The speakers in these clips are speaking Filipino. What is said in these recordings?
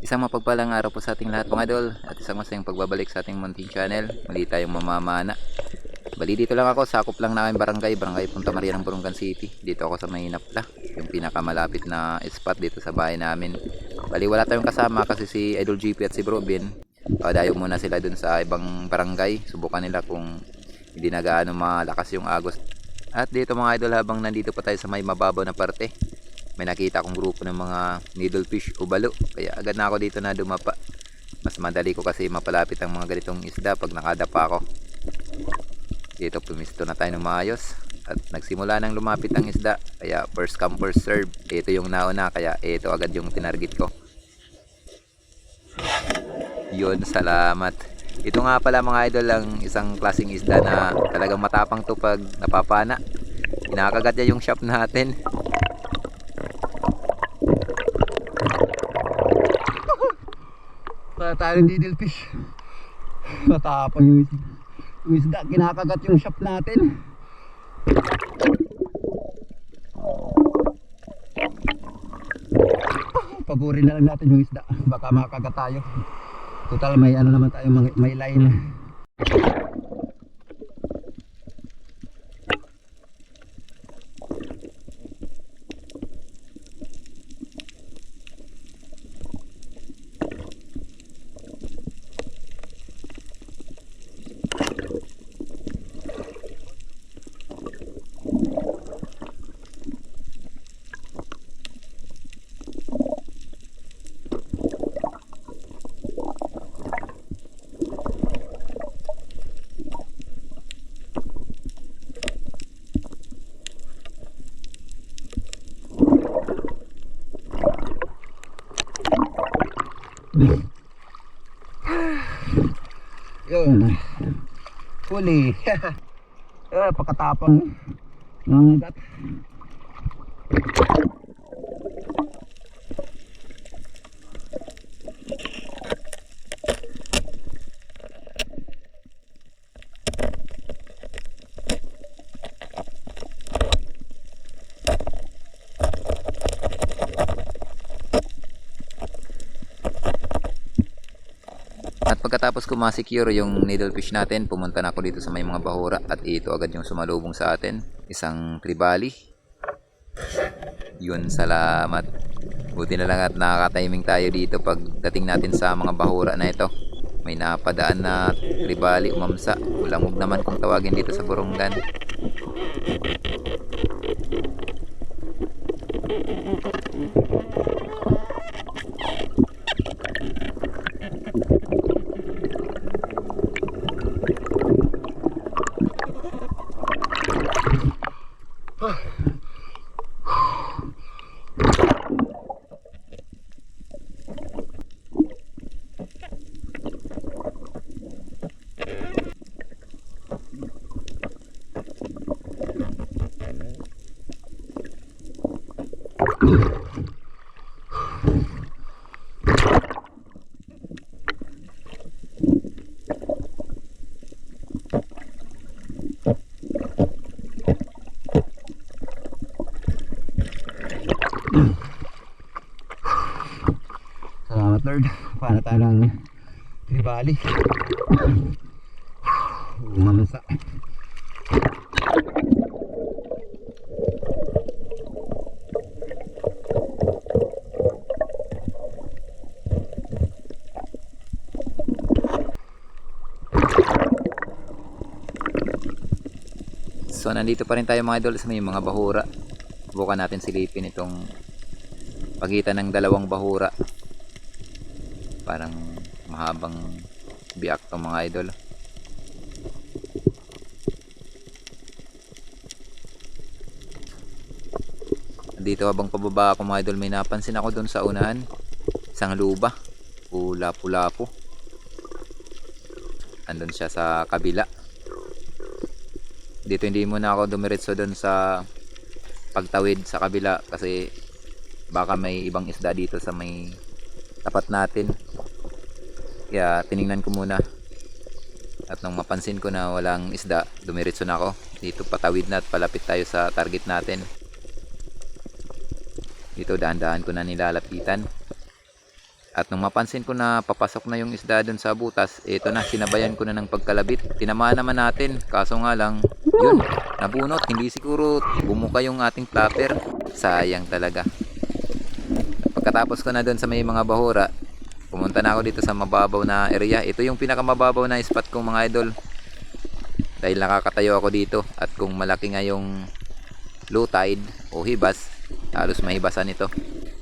Isang mapagpalang araw po sa ating lahat mga idol at isang masayang pagbabalik sa ating munting channel. Muli tayong mamamana. Bali dito lang ako, sakop lang namin barangay Punta Maria ng Burungan City. Dito ako sa May Napla, yung pinakamalapit na spot dito sa bahay namin. Bali wala tayong kasama kasi si Idol GP at si Bro Ben. Dayo muna sila dun sa ibang barangay. Subukan nila kung hindi na gaano malakas yung agos. At dito mga idol, habang nandito pa tayo sa may mababaw na parte, may nakita akong grupo ng mga needlefish o balo, kaya agad na ako dito na dumapa. Mas madali ko kasi mapalapit ang mga ganitong isda pag nakadapa ako. Dito pumisto na tayo ng maayos at nagsimula nang lumapit ang isda, kaya first come first serve. Ito yung nauna, kaya ito agad yung tinarget ko. Yun, salamat. Ito nga pala mga idol ang isang klaseng isda na talagang matapang to pag napapana. Kinakagat niya yung shop natin. Para tayo needlefish. Matapang yung isda. Kinakagat yung shop natin. Pagurin na lang natin yung isda. Baka makagat tayo. Total may ano naman tayo, may line. Yun, huli. Pakatapang ng gat. At pagkatapos ko ma-secure yung needlefish natin, pumunta na ako dito sa may mga bahura at ito agad yung sumalubong sa atin. Isang tribali. Yun, salamat. Buti na lang at nakaka-timing tayo dito pagdating natin sa mga bahura na ito. May napadaan na tribali, umamsa. Ulamog naman kung tawagin dito sa Burungan. Salamat Lord, paano tayo ng tribali. Umamansa. So nandito pa rin tayo mga idol sa may mga bahura. Subukan natin silipin itong pagitan ng dalawang bahura. Parang mahabang biak to mga idol. Dito habang pababa ako mga idol, may napansin ako doon sa unahan. Isang luba. Lapu-lapu. Andun siya sa kabila. Dito hindi muna ako dumiretso doon sa pagtawid sa kabila kasi baka may ibang isda dito sa may tapat natin. Kaya tiningnan ko muna. At nung mapansin ko na walang isda, dumiretso na ako. Dito patawid na at palapit tayo sa target natin. Dito dahan-dahan ko na nilalapitan. At nung mapansin ko na papasok na yung isda dun sa butas, ito na, sinabayan ko na ng pagkalabit. Tinamaan naman natin, kaso nga lang, yun, nabunot. Hindi siguro bumuka yung ating flapper. Sayang talaga. Pagkatapos ko na dun sa may mga bahura, pumunta na ako dito sa mababaw na area. Ito yung pinakamababaw na spot kong mga idol. Dahil nakakatayo ako dito. At kung malaki nga yung low tide o hibas, halos mahibasan ito.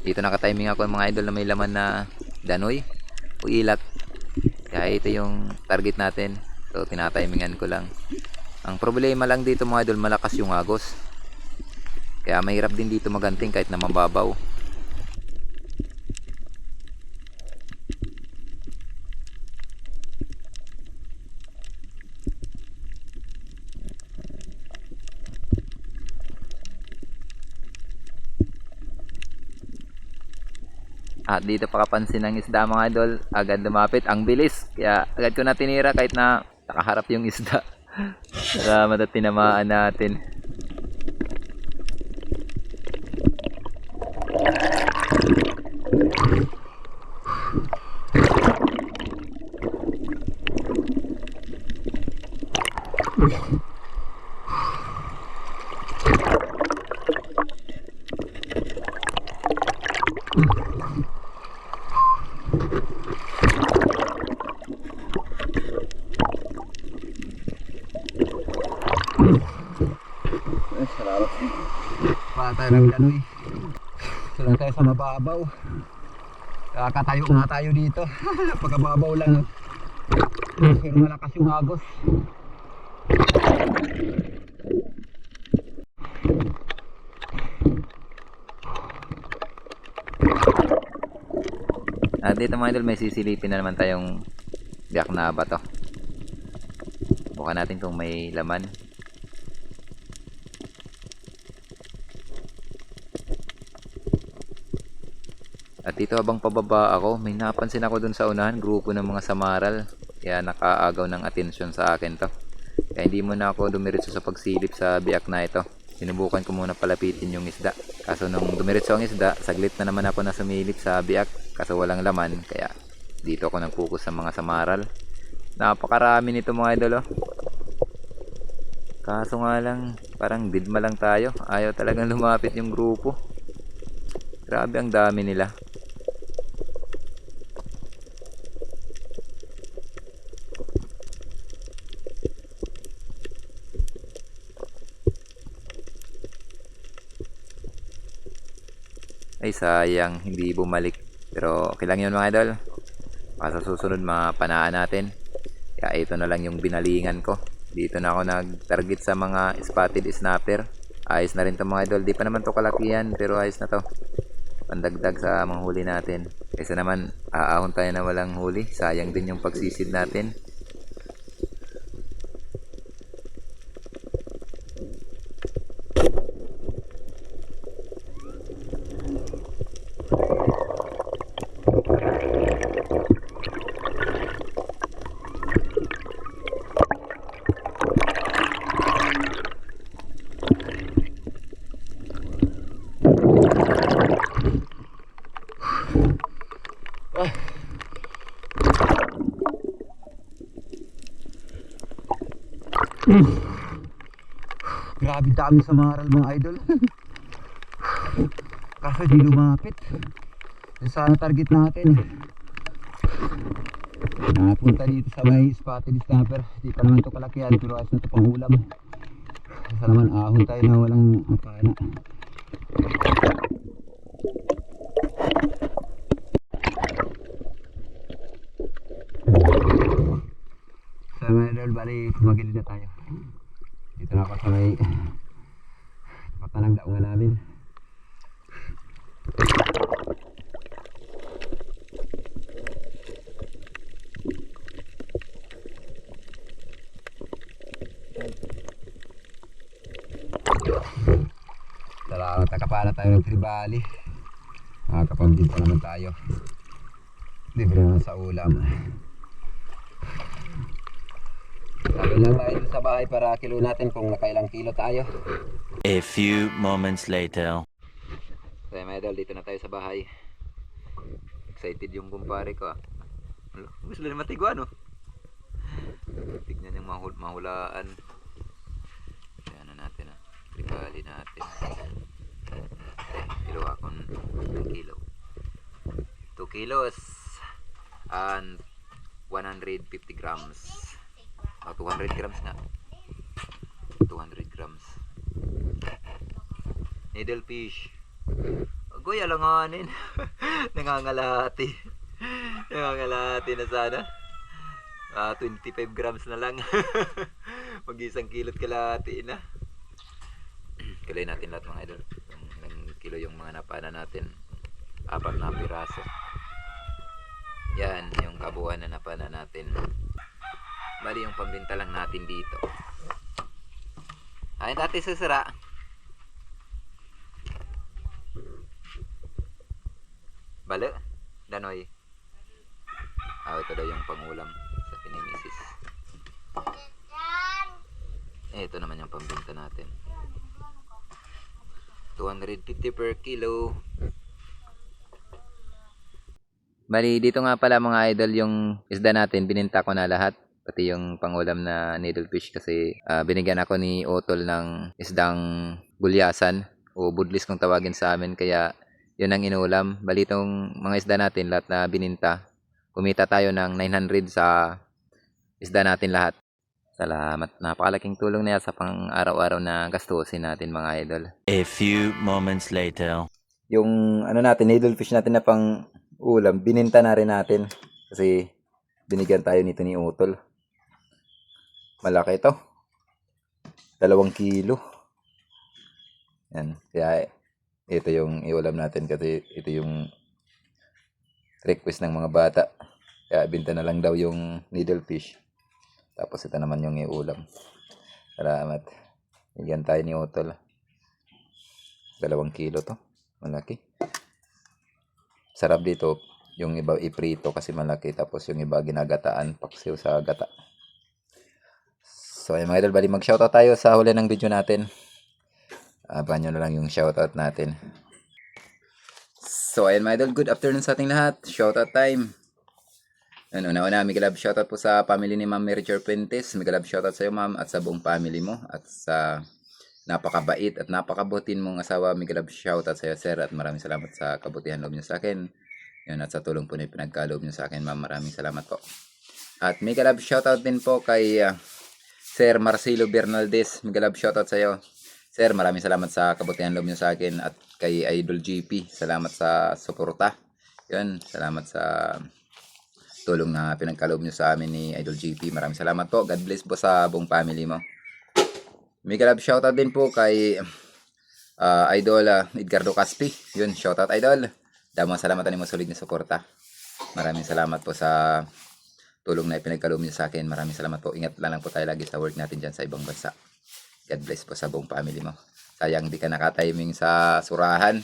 Dito nakatiming ako mga idol na may laman na danoy o ilat. Kaya ito yung target natin. So tinatimingan ko lang. Ang problema lang dito mga idol, malakas yung agos. Kaya mahirap din dito maganting kahit na mababaw. At dito pakapansin ng isda mga idol, agad lumapit, ang bilis. Kaya agad ko na tinira kahit na nakaharap yung isda. Salamat at tinamaan natin. Salamat. Patay ng danoy. Lang tayo sa mababaw. Kakatayo nga tayo dito. Pagkababaw lang. Pero malakas yung agos. At dito mga idol, may sisilipin na naman tayong biyak na bato. Bukan natin kung may laman. At dito habang pababa ako, may napansin ako dun sa unahan, grupo ng mga samaral. Kaya nakaagaw ng atensyon sa akin to. Kaya hindi muna ako dumiretso sa pagsilip sa biyak na ito. Sinubukan ko muna palapitin yung isda. Kaso nung dumiretso ang isda, saglit na naman ako na sumilip sa biyak. Kaso walang laman, kaya dito ako nag-focus sa mga samaral. Napakarami nito mga idol oh. Kaso nga lang, parang didma lang tayo. Ayaw talagang lumapit yung grupo. Grabe ang dami nila. Ay sayang, hindi bumalik. Pero okay lang yun mga idol. Baka sa susunod mapanaan natin. Kaya ito na lang yung binalingan ko. Dito na ako nag-target sa mga spotted snapper. Ayos na rin to mga idol. Di pa naman to kalakihan, pero ayos na to. Pandagdag sa mga huli natin. Kaysa naman aahon tayo na walang huli. Sayang din yung pagsisid natin. Grabe dami sa maral mga idol. Kaso di lumapit. Sana target natin. Napunta dito sa may spotted snapper. Di pa naman ito kalakihan, pero ayos na ito pang ulam. Sana naman ahon tayo na walang makana. Sa mga idol, bali tumagilid na tayo. Dito na ako sa may patanang daungan namin. Salamat, nakapana tayo ng tribali. Nakakapambid pa naman tayo. Libre naman sa ulam. Sabi lang tayo sa bahay para kilo natin kung nakailang kilo tayo. A few moments later. So mga idol, dito na tayo sa bahay. excited yung kumpare ko ah. Gusto na matiguan no. Tignan yung mahulaan. Ayan na natin ah. Tribali natin. Kilo akong 1 kilo. 2 kilos and 150 grams. 200 grams na. 200 grams. Needlefish. Agoy, alanganin. Nangangalahati. Nangangalahati na sana. 25 grams na lang. Mag-isang kilot kalahati na. Kiloy natin lahat mga idol. Ilang kilo yung mga napana natin. 4 na piraso. Yan, yung kabuuan na napana natin. Bali yung pambinta lang natin dito. Ayun dati susura. Balo? Danoy? Ito daw yung pangulam sa pinimisis. Ito naman yung pambinta natin. 250 per kilo. Bali, dito nga pala mga idol yung isda natin. Bininta ko na lahat. Pati yung pangulam na needlefish kasi binigyan ako ni Otol ng isdang gulyasan o budlis kung tawagin sa amin. Kaya yun ang inulam. Bali itong mga isda natin lahat na bininta. Kumita tayo ng 900 sa isda natin lahat. Salamat. Napakalaking tulong na yan sa pang araw-araw na gastusin natin mga idol. A few moments later. Yung ano natin, needlefish natin na pang ulam, bininta na rin natin. Kasi binigyan tayo nito ni Utol. Malaki ito. 2 kilo. Yan. Kaya ito yung iulam natin kasi ito yung request ng mga bata. Kaya binta na lang daw yung needlefish. Tapos ito naman yung iulam. Salamat. Bigyan tayo ni Utol. 2 kilo to. Malaki. Sarap dito. Yung iba iprito kasi malaki. Tapos yung iba ginagataan. Paksiw sa gata. So ayun mga idol. Bali mag-shoutout tayo sa huli ng video natin. Abangan nyo na lang yung shoutout natin. So ayun mga idol. Good afternoon sa ating lahat. Shoutout time. Una-una, mega love shoutout po sa family ni Ma'am Mary Jo Fuentes. Mega love shoutout sa iyo ma'am at sa buong family mo. At sa napakabait at napakabutin mong asawa. Mega love shoutout sa iyo sir. At maraming salamat sa kabutihan loob niyo sa akin. Yun, at sa tulong po na pinagkaloob niyo sa akin ma'am. Maraming salamat po. At mega love shoutout din po kay Sir Marcelo Bernaldez. Mega love shoutout sa iyo. Sir, maraming salamat sa kabutihan loob niyo sa akin. At kay Idol GP. Salamat sa suporta. Yun, salamat sa tulong na pinagkaloob nyo sa amin ni Idol GP. Maraming salamat po. God bless po sa buong family mo. Mega love shoutout din po kay Idol Edgardo Caspi. Yun, shoutout Idol. Damang salamat mo sulit na suporta. Maraming salamat po sa tulong na pinagkaloob nyo sa akin. Maraming salamat po. Ingat lang po tayo lagi sa work natin dyan sa ibang bansa. God bless po sa buong family mo. Sayang di ka nakatiming sa surahan.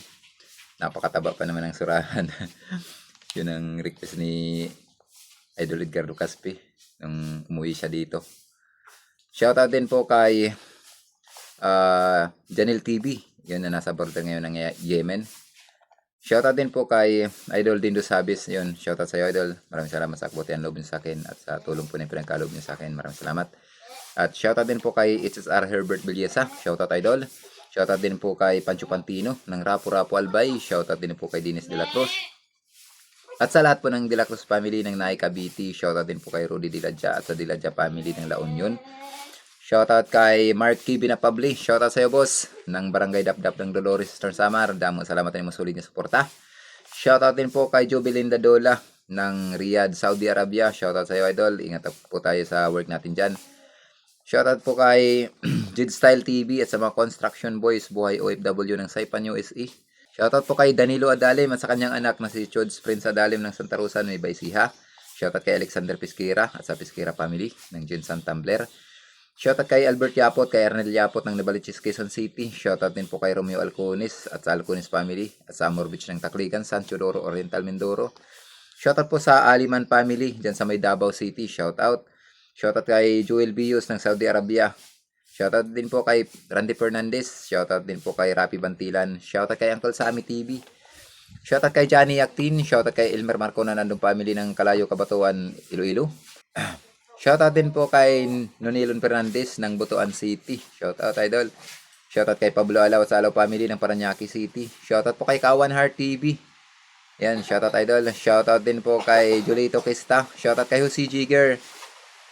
Napakataba pa naman ng surahan. Yun ang request ni Idol Edgardo Caspi nung umuwi siya dito. Shoutout din po kay Janil TV. Yun na nasa border ngayon ng Yemen. Shoutout din po kay Idol Dindo Sabis. Yun, shoutout sa iyo Idol. Maraming salamat sa kabutihan loob niyo sa akin at sa tulong po na pinagkaloob niyo sa akin. Maraming salamat. At shoutout din po kay HSR Herbert Villesa. Shoutout Idol. Shoutout din po kay Pancho Pantino ng Rapo Rapo Albay. Shoutout din po kay Dennis De La Cruz. At sa lahat po ng De La Cruz family ng Naay Cavite, shoutout din po kay Rudy Diladja at sa Diladja family ng La Union. Shoutout kay Mark K. Binapabli. Shoutout sa iyo boss ng Barangay Dapdap ng Dolores, Eastern Samar. Damang salamat din mo sulit niyo suporta. Shoutout din po kay Jobelinda Dola ng Riyadh, Saudi Arabia. Shoutout sa iyo Idol. Ingat po tayo sa work natin dyan. Shoutout po kay Jid Style TV at sa mga construction boys buhay OFW ng Saipan USA. Shoutout po kay Danilo Adalim at sa kanyang anak na si Chods Prince Adalim ng Santa Rosa, Nueva Ecija. Shoutout kay Alexander Pisquera at sa Pisquera family ng Jinsan Tumbler. Shoutout kay Albert Yapot, kay Ernel Yapot ng Nabaliches, Quezon City. Shoutout din po kay Romeo Alcones at sa Alcones family at sa Amor Beach ng Tacligan, San Teodoro Oriental, Mindoro. Shoutout po sa Aliman family dyan sa may Davao City. Shoutout. Shoutout kay Joel Bios ng Saudi Arabia. Shoutout din po kay Randy Fernandez. Shoutout din po kay Rapi Bantilan. Shoutout kay Uncle Sammy TV. Shoutout kay Johnny Actin, shoutout kay Elmer Marco na nandong family ng Kalayo, Kabatuan, Iloilo. Shoutout din po kay Nonilon Fernandez ng Butuan City. Shoutout idol. Shoutout kay Pablo Alaw sa Alaw family ng Paranaque City. Shoutout po kay Kawan Heart TV. Yan, shoutout idol. Shoutout din po kay Julito Quista. Shoutout kay Jose Jigger.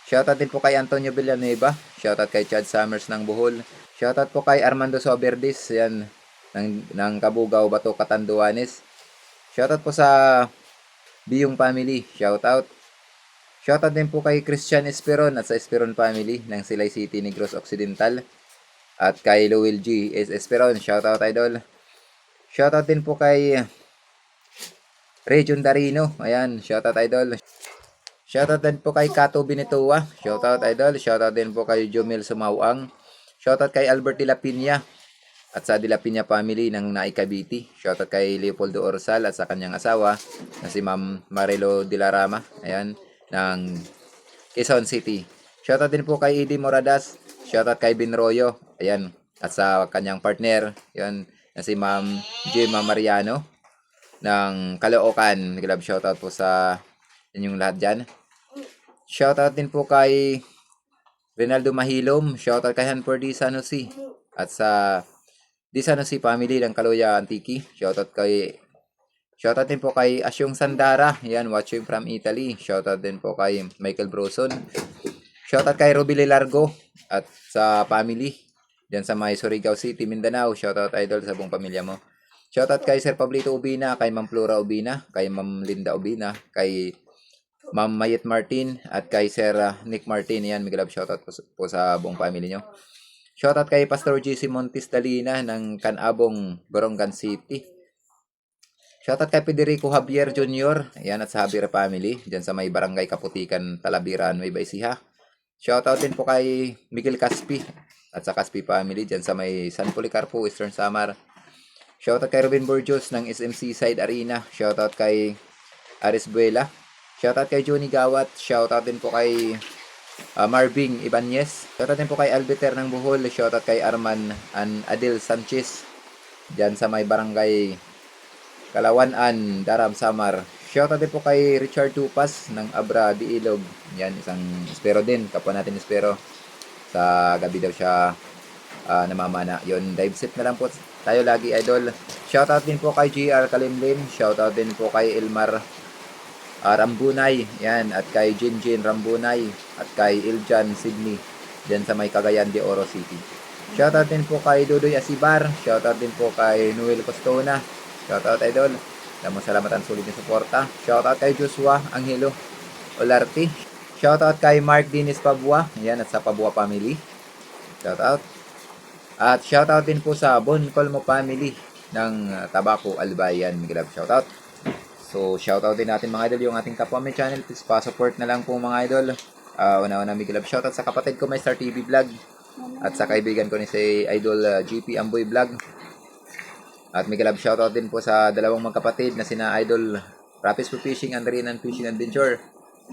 Shoutout din po kay Antonio Villanueva. Shoutout kay Chad Summers ng Bohol. Shoutout po kay Armando Soberdis. Yan, ng Kabugao, Bato, Catanduanes. Shoutout po sa Biyong family. Shoutout. Shoutout din po kay Christian Esperon at sa Esperon family ng Silay City, Negros Occidental. At kay Lowell G. S. Esperon. Shoutout idol. Shoutout din po kay Region Darino. Ayan, shoutout idol. Shoutout din po kay Kato Binitoa. Shoutout idol. Shoutout din po kay Jomel Sumawang. Shoutout kay Albert De La Piña at sa De La Piña family ng Naay Cavite. Shoutout kay Leopoldo Orsal at sa kanyang asawa na si Ma'am Marilo De La Rama. Ayan, ng Quezon City. Shoutout din po kay Eddie Moradas. Shoutout kay Binroyo. Ayan, at sa kanyang partner, yan, na si Ma'am Gemma Mariano ng Caloocan. Nag-love shoutout po sa inyong lahat dyan. Shoutout din po kay Rinaldo Mahilom. Shoutout kay Hanford D. San Jose. At sa D. San Jose family ng Kaloya Antique. Shoutout din po kay Asyong Sandara. Yan, watching from Italy. Shoutout din po kay Michael Broson. Shoutout kay Ruby Largo at sa family diyan sa may Surigao City, Mindanao. Shoutout idol sa buong pamilya mo. Shoutout kay Sir Pablito Ubina, kay Ma'am Flora Ubina, kay Ma'am Linda Ubina, kay Ma'am Mayet Martin, at kay Sir Nick Martin. Yan, may love shoutout po sa buong family nyo. Shoutout kay Pastor GC Montes Dalina ng Canabong, Borongan City. Shoutout kay Federico Javier Jr. Yan, at sa Javier family, dyan sa may Barangay Kaputikan, Talabiran, Nueva Ecija. Shoutout din po kay Miguel Caspi at sa Caspi family, dyan sa may San Policarpo, Eastern Samar. Shoutout kay Robin Burgos ng SMC Side Arena. Shoutout kay Aris Buela. Shoutout kay Johnny Gawat. Shoutout din po kay Marvin Ibanez. Shoutout din po kay Albiter ng Bohol. Shoutout kay Arman Adil Sanchez dyan sa may Barangay Kalawanan, Daram, Samar. Shoutout din po kay Richard Tupas ng Abra di Ilog. Yan, isang espero din. Kapwa natin espero. Sa gabi daw siya namamana. Yun, dive set na lang po tayo lagi idol. Shoutout din po kay GR Kalimlim. Shoutout din po kay Elmar Rambunay. Yan, at kay Jinjin Rambunay. At kay Iljan Sydney. Diyan sa may Cagayan de Oro City. Shoutout din po kay Dudoy Asibar. Shoutout din po kay Noel Costona. Shoutout idol. Salamat ang sulit ng suporta. Shoutout kay Joshua Angelo Olarte. Shoutout kay Mark Dinis Pabua. Yan, at sa Pabua family. Shoutout. At shoutout din po sa Bon Colmo family ng Tabaco Albayan. May love shoutout. So, shoutout din natin mga idol yung ating kapwa may channel. Please pa-support na lang po mga idol. Una-una may love shoutout sa kapatid ko may Star TV Vlog. At sa kaibigan ko ni si Idol GP Amboy Vlog. At may love shoutout din po sa dalawang magkapatid na sina Idol Rapis for Fishing and Rinan Fishing Adventure.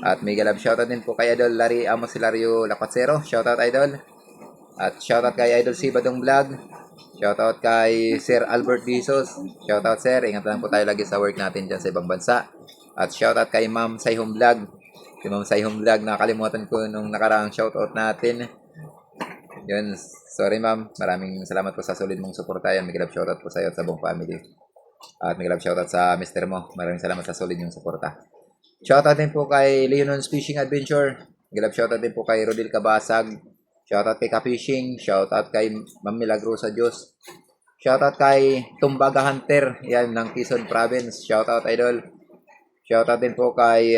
At may love shoutout din po kay Idol Larry Amos Hilario Lapatsero. Shoutout idol. At shoutout kay Idol C. Badong Vlog. Shoutout kay Sir Albert Dizos. Shoutout sir. Ingat lang po tayo lagi sa work natin dyan sa ibang bansa. At shoutout kay Ma'am Sayhom Vlog. Si Ma'am Sayhom Vlog, nakalimutan ko nung nakaraang shoutout natin. Yun, sorry ma'am. Maraming salamat po sa solid mong suporta. Yan, may love shoutout po sa iyo at sa buong family. At may love shoutout sa mister mo. Maraming salamat sa solid yung suporta. Shoutout din po kay Leonon's Fishing Adventure. May love shoutout din po kay Rodil Kabasag. Shoutout kay Ka-Fishing. Shoutout kay Ma'am Milagrosa Diyos. Shoutout kay Tumbaga Hunter. Yan, ng Quezon Province. Shoutout idol. Shoutout din po kay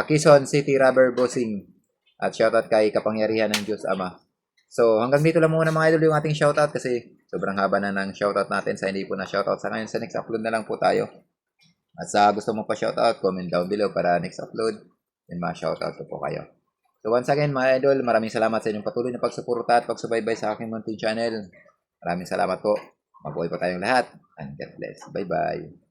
Quezon City Rubber Bossing. At shoutout kay Kapangyarihan ng Diyos Ama. So, hanggang dito lang muna mga idol yung ating shoutout kasi sobrang haba na ng shoutout natin sa hindi po na shoutout. Sa ngayon, sa next upload na lang po tayo. At sa gusto mo pa shoutout, comment down below para next upload. Then ma-shoutout ko po kayo. So once again mga idol, maraming salamat sa inyong patuloy na pagsuporta at pagsubaybay sa aking munting channel. Maraming salamat po. Mabuhay po tayong lahat. And God bless. Bye-bye.